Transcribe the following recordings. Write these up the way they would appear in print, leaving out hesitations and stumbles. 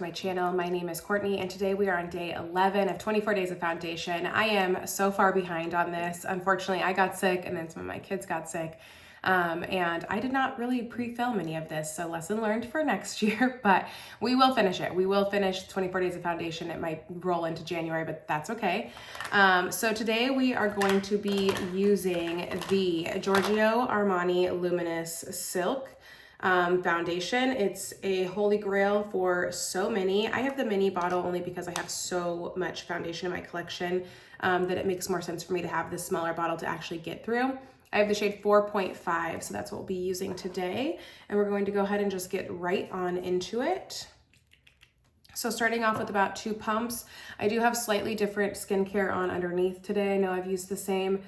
to my channel. My name is Courtney and today we are on day 11 of 24 days of foundation. I am so far behind on this. Unfortunately, I got sick and then some of my kids got sick. And I did not really pre-film any of this, so lesson learned for next year, but we will finish it. We will finish 24 days of foundation. It might roll into January, but that's okay. So today we are going to be using the Giorgio Armani Luminous Silk foundation. It's a holy grail for so many. I have the mini bottle only because I have so much foundation in my collection that it makes more sense for me to have this smaller bottle to actually get through. I have the shade 4.5, so that's what we'll be using today. And we're going to go ahead and just get right on into it. So starting off with about 2 pumps. I do have slightly different skincare on underneath today. I know I've used the same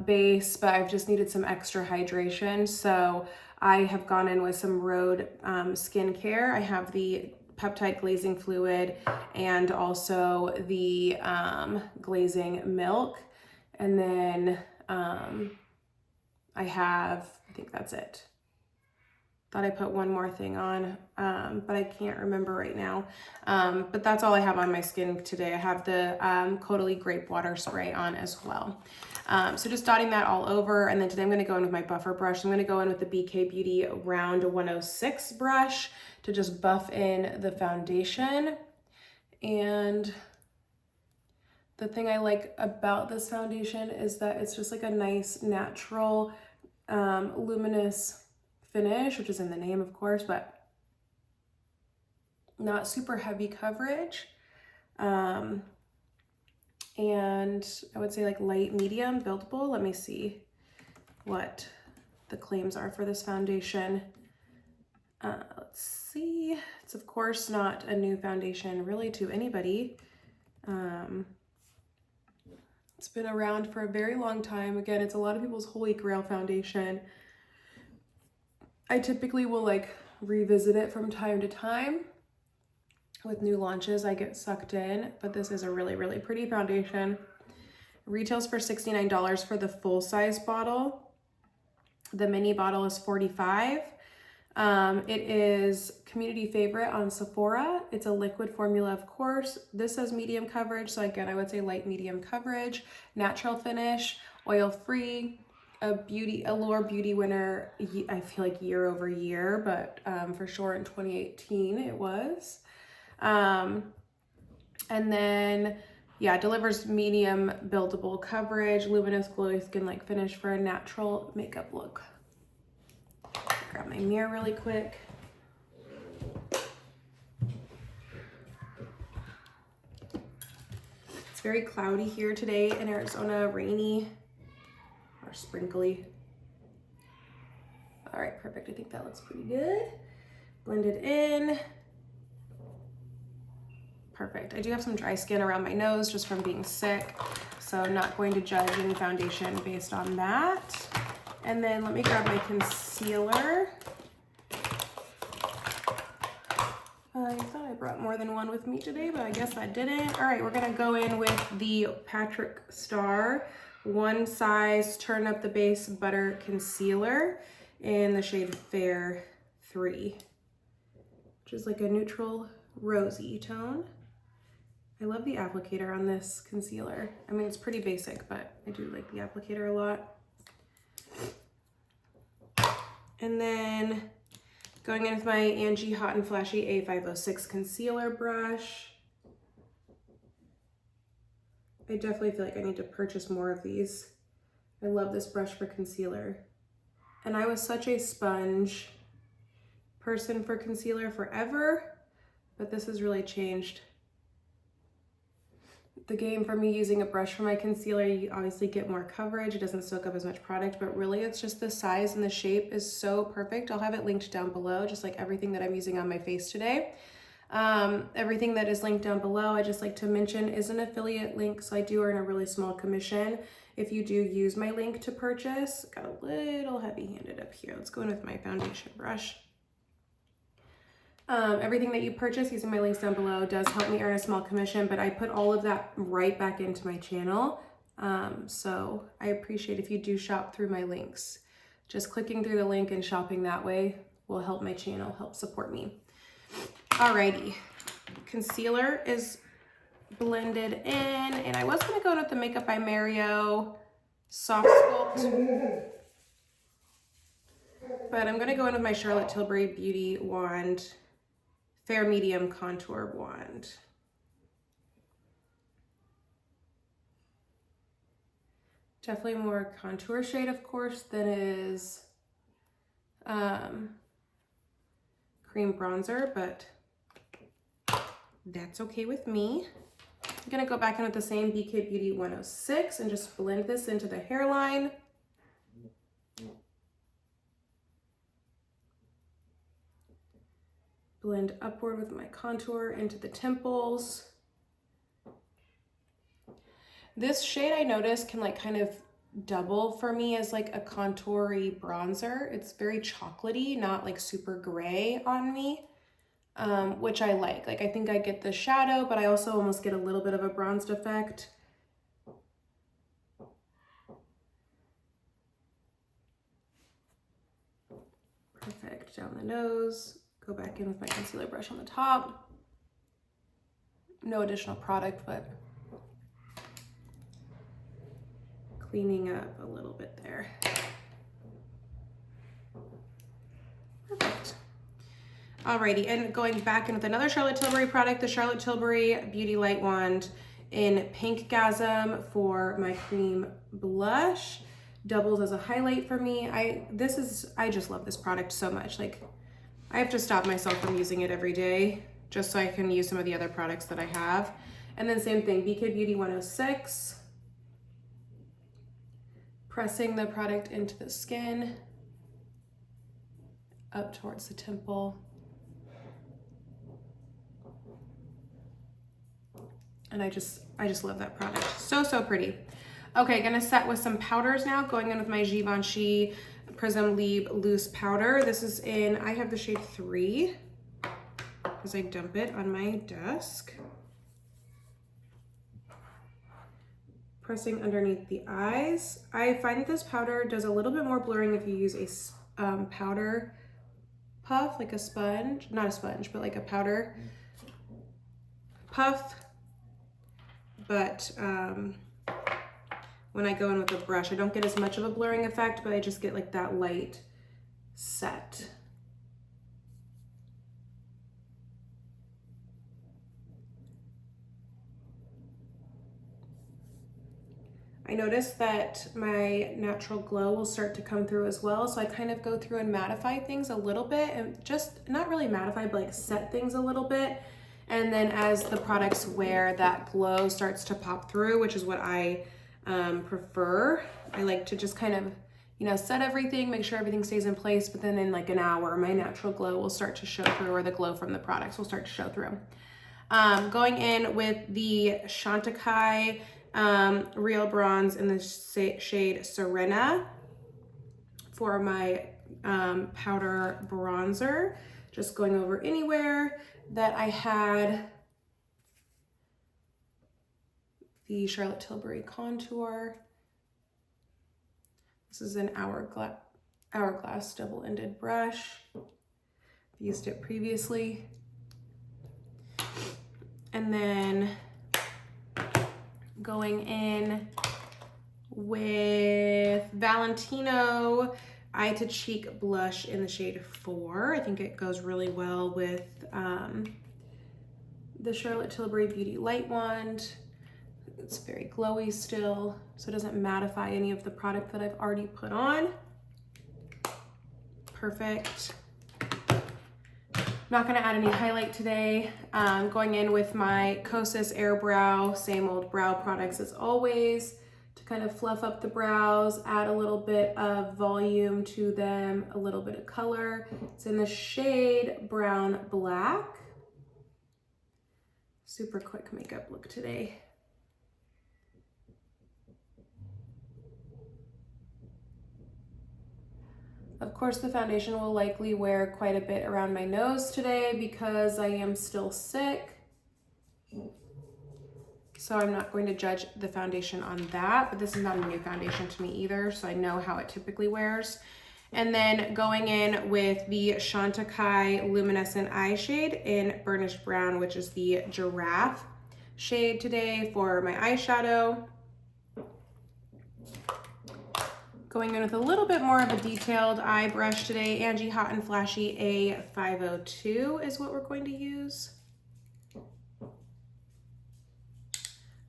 base, but I've just needed some extra hydration. So I have gone in with some Rhode skincare. I have the peptide glazing fluid and also the glazing milk. And then I think that's it. Thought I put one more thing on, but I can't remember right now. But that's all I have on my skin today. I have the Caudalie Grape Water Spray on as well. So just dotting that all over, and then today I'm going to go in with my buffer brush. I'm going to go in with the BK Beauty Round 106 brush to just buff in the foundation. And the thing I like about this foundation is that it's just like a nice natural luminous finish, which is in the name of course, but not super heavy coverage. And I would say like light, medium, buildable. Let me see what the claims are for this foundation. Let's see. It's of course not a new foundation really to anybody. It's been around for a very long time. Again, it's a lot of people's holy grail foundation. I typically will like revisit it from time to time. With new launches, I get sucked in, but this is a really, really pretty foundation. Retails for $69 for the full size bottle. The mini bottle is $45. It is community favorite on Sephora. It's a liquid formula, of course. This says medium coverage, so again, I would say light medium coverage, natural finish, oil-free, a Allure Beauty winner, I feel like year over year, but for sure in 2018 it was. And then, yeah, delivers medium buildable coverage, luminous glowy skin-like finish for a natural makeup look. Grab my mirror really quick. It's very cloudy here today in Arizona, rainy or sprinkly. All right, perfect. I think that looks pretty good. Blend it in. Perfect. I do have some dry skin around my nose just from being sick, so I'm not going to judge any foundation based on that. And then let me grab my concealer. I thought I brought more than one with me today, but I guess I didn't. All right, we're gonna go in with the Patrick Star One Size Turn Up the Base Butter Concealer in the shade Fair 3, which is like a neutral rosy tone. I love the applicator on this concealer. I mean, it's pretty basic, but I do like the applicator a lot. And then going in with my Angie Hot and Flashy A506 concealer brush. I definitely feel like I need to purchase more of these. I love this brush for concealer. And I was such a sponge person for concealer forever, but this has really changed the game for me. Using a brush for my concealer, you obviously get more coverage. It doesn't soak up as much product, but really it's just the size and the shape is so perfect. I'll have it linked down below, just like everything that I'm using on my face today. Everything that is linked down below, I just like to mention, is an affiliate link, so I do earn a really small commission if you do use my link to purchase. Got a little heavy-handed up here. Let's go in with my foundation brush. Everything that you purchase using my links down below does help me earn a small commission, but I put all of that right back into my channel. So I appreciate if you do shop through my links. Just clicking through the link and shopping that way will help my channel, help support me. Alrighty, concealer is blended in, and I was gonna go in with the Makeup by Mario Soft Sculpt, but I'm gonna go in with my Charlotte Tilbury Beauty Wand, Fair Medium Contour Wand. Definitely more contour shade, of course, than is cream bronzer, but that's okay with me. I'm gonna go back in with the same BK Beauty 106 and just blend this into the hairline. Blend upward with my contour into the temples. This shade I noticed can like kind of double for me as like a contoury bronzer. It's very chocolatey, not like super gray on me, which I like. Like I think I get the shadow, but I also almost get a little bit of a bronzed effect. Perfect, down the nose. Go back in with my concealer brush on the top. No additional product, but cleaning up a little bit there. Perfect. Alrighty, and going back in with another Charlotte Tilbury product, the Charlotte Tilbury Beauty Light Wand in Pink Gasm for my cream blush. Doubles as a highlight for me. I just love this product so much. Like, I have to stop myself from using it every day just so I can use some of the other products that I have. And then same thing, BK Beauty 106. Pressing the product into the skin, up towards the temple. And I just love that product. So, so pretty. Okay, gonna set with some powders now, going in with my Givenchy Prism Libre Loose Powder. This is in, I have the shade 3, because I dump it on my desk. Pressing underneath the eyes. I find that this powder does a little bit more blurring if you use a powder puff, like a sponge, not a sponge, but like a powder puff. But when I go in with a brush, I don't get as much of a blurring effect, but I just get like that light set. I noticed that my natural glow will start to come through as well. So I kind of go through and mattify things a little bit, and just not really mattify, but like set things a little bit. And then as the products wear, that glow starts to pop through, which is what I prefer. I like to just kind of, you know, set everything, make sure everything stays in place, but then in like an hour, my natural glow will start to show through, or the glow from the products will start to show through. Going in with the Chantecaille Real Bronze in the shade Serena for my powder bronzer. Just going over anywhere that I had the Charlotte Tilbury contour. This is an hourglass double-ended brush. I've used it previously. And then going in with Valentino Eye to Cheek blush in the shade 4. I think it goes really well with the Charlotte Tilbury Beauty Light Wand. It's very glowy still, so it doesn't mattify any of the product that I've already put on. Perfect. Not gonna add any highlight today. Going in with my Kosas Air Brow, same old brow products as always, to kind of fluff up the brows, add a little bit of volume to them, a little bit of color. It's in the shade Brown Black. Super quick makeup look today. Of course, the foundation will likely wear quite a bit around my nose today because I am still sick. So I'm not going to judge the foundation on that, but this is not a new foundation to me either, so I know how it typically wears. And then going in with the Chantecaille Luminescent Eye Shade in Burnished Brown, which is the Giraffe shade today for my eyeshadow. Going in with a little bit more of a detailed eye brush today. Angie Hot and Flashy A502 is what we're going to use.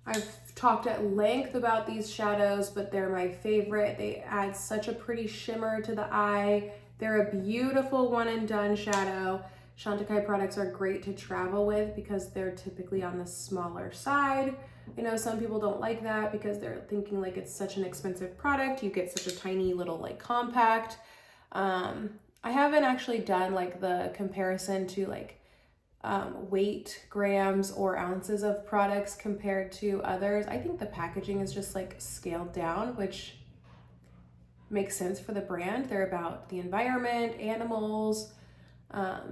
I've talked at length about these shadows, but they're my favorite. They add such a pretty shimmer to the eye. They're a beautiful one and done shadow. Chantecaille products are great to travel with because they're typically on the smaller side. I know some people don't like that because they're thinking like it's such an expensive product. You get such a tiny little like compact. I haven't actually done like the comparison to like weight, grams or ounces of products compared to others. I think the packaging is just like scaled down, which makes sense for the brand. They're about the environment, animals.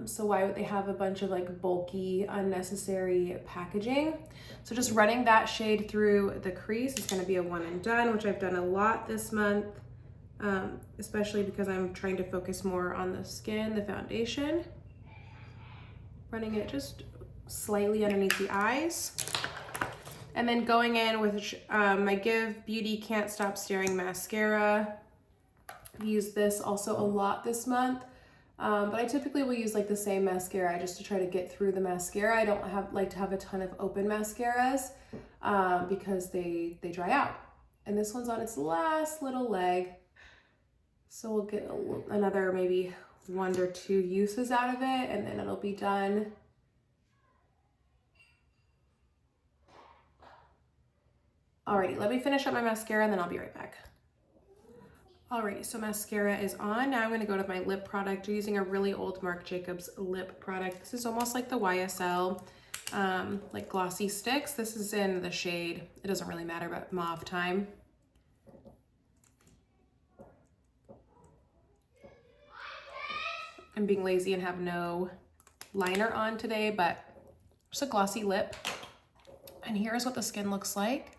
So why would they have a bunch of like bulky, unnecessary packaging? So just running that shade through the crease is going to be a one and done, which I've done a lot this month, especially because I'm trying to focus more on the skin, the foundation. Running it just slightly underneath the eyes. And then going in with my Give Beauty Can't Stop Staring mascara. I've used this also a lot this month. But I typically will use like the same mascara just to try to get through the mascara. I don't like to have a ton of open mascaras because they dry out. And this one's on its last little leg. So we'll get another maybe 1 or 2 uses out of it and then it'll be done. Alrighty, let me finish up my mascara and then I'll be right back. Alrighty, so mascara is on. Now I'm going to go to my lip product. I'm using a really old Marc Jacobs lip product. This is almost like the YSL, like glossy sticks. This is in the shade, it doesn't really matter, but Mauve Time. I'm being lazy and have no liner on today, but just a glossy lip. And here's what the skin looks like.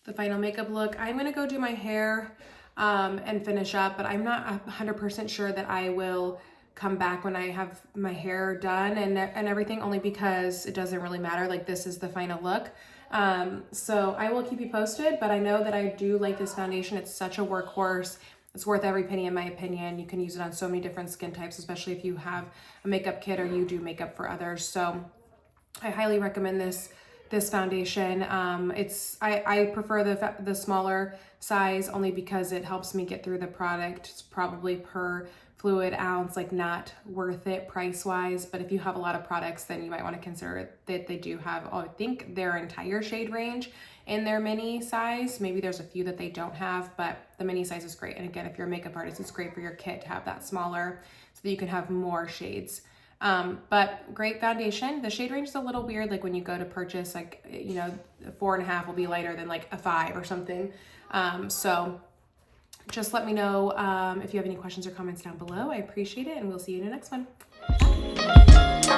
The final makeup look, I'm gonna go do my hair and finish up, but I'm not 100% sure that I will come back when I have my hair done and everything, only because it doesn't really matter. Like, this is the final look. So I will keep you posted, but I know that I do like this foundation. It's such a workhorse. It's worth every penny in my opinion. You can use it on so many different skin types, especially if you have a makeup kit or you do makeup for others. So I highly recommend this foundation. I prefer the smaller size only because it helps me get through the product. It's probably per fluid ounce, like not worth it price wise, but if you have a lot of products, then you might want to consider that they do have, I think, their entire shade range in their mini size. Maybe there's a few that they don't have, but the mini size is great. And again, if you're a makeup artist, it's great for your kit to have that smaller so that you can have more shades. But great foundation. The shade range is a little weird, like when you go to purchase, like, you know, a 4.5 will be lighter than like a 5 or something. So just let me know if you have any questions or comments down below. I appreciate it, and we'll see you in the next one. Bye.